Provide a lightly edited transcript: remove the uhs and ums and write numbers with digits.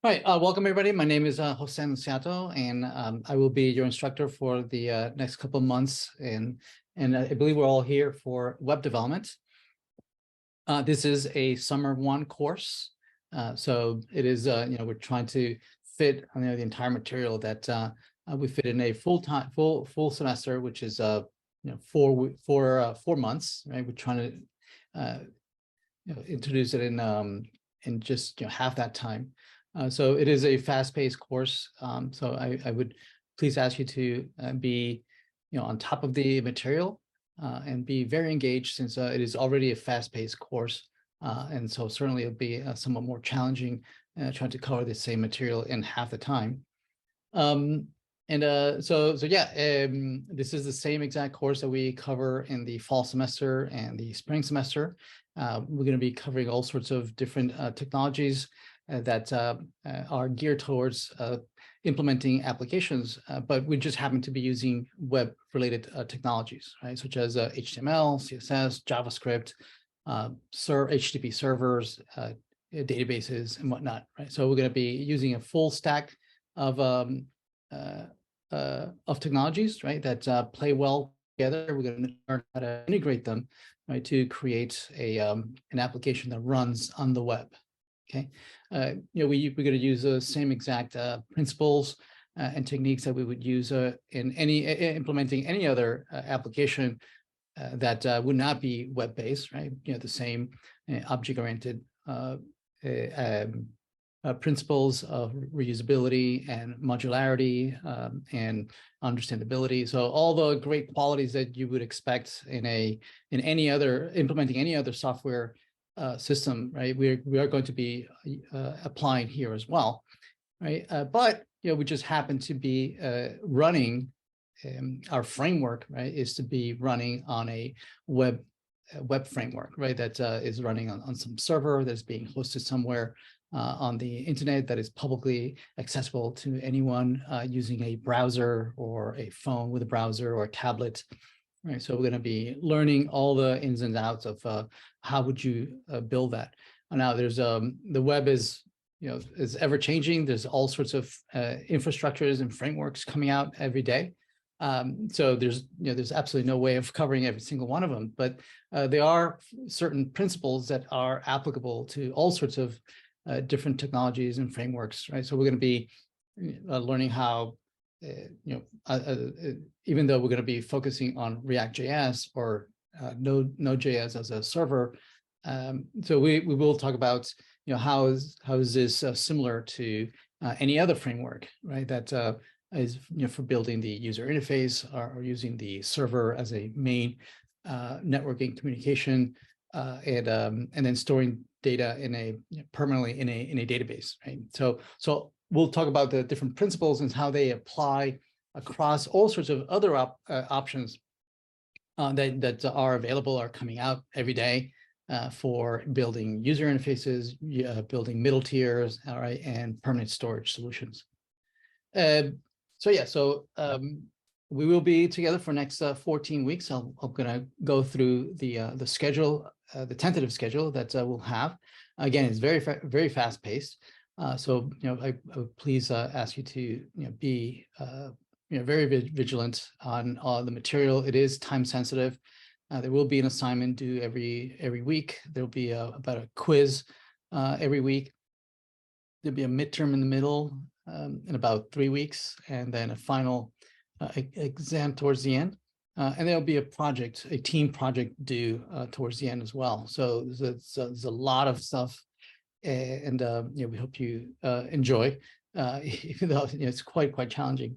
Hi, welcome everybody. My name is Hossein Luciato, and I will be your instructor for the next couple of months. And I believe we're all here for web development. This is a summer one course, so it is. We're trying to fit the entire material that we fit in a full semester, which is 4 months. Right, we're trying to introduce it in just half that time. So it is a fast-paced course. So I would please ask you to be, on top of the material and be very engaged, since it is already a fast-paced course. And so certainly it'll be somewhat more challenging trying to cover the same material in half the time. This is the same exact course that we cover in the fall semester and the spring semester. We're going to be covering all sorts of different technologies that are geared towards implementing applications, but we just happen to be using web-related technologies, right? Such as HTML, CSS, JavaScript, HTTP servers, databases, and whatnot, right? So we're going to be using a full stack of technologies, right, that play well together. We're going to learn how to integrate them, right, to create an application that runs on the web. Okay, we're going to use the same exact principles and techniques that we would use in implementing any other application that would not be web-based, right? The same object-oriented principles of reusability and modularity and understandability. So all the great qualities that you would expect in implementing any other software system, right? We are going to be applying here as well, right? But we just happen to be running our framework, right? Is to be running on a web framework, right? That is running on some server that's being hosted somewhere on the internet, that is publicly accessible to anyone using a browser or a phone with a browser or a tablet. Right, so we're going to be learning all the ins and outs of how would you build that. Now, there's the web is ever changing. There's all sorts of infrastructures and frameworks coming out every day. So there's absolutely no way of covering every single one of them. But there are certain principles that are applicable to all sorts of different technologies and frameworks. Right, so we're going to be learning how. Even though we're going to be focusing on React.js or Node.js as a server, so we will talk about how is this similar to any other framework, right? That is for building the user interface or using the server as a main networking communication, and then storing data permanently in a database, right? So we'll talk about the different principles and how they apply across all sorts of other options that are available, are coming out every day for building user interfaces, building middle tiers, all right, and permanent storage solutions. We will be together for next 14 weeks. I'm going to go through the schedule, the tentative schedule that we'll have. Again, it's very fast paced. So I would please ask you to be very vigilant on the material. It is time sensitive. There will be an assignment due every week. There'll be about a quiz every week. There'll be a midterm in the middle in about 3 weeks, and then a final exam towards the end. And there'll be a team project due towards the end as well. So there's a lot of stuff. And we hope you enjoy, even though it's quite challenging.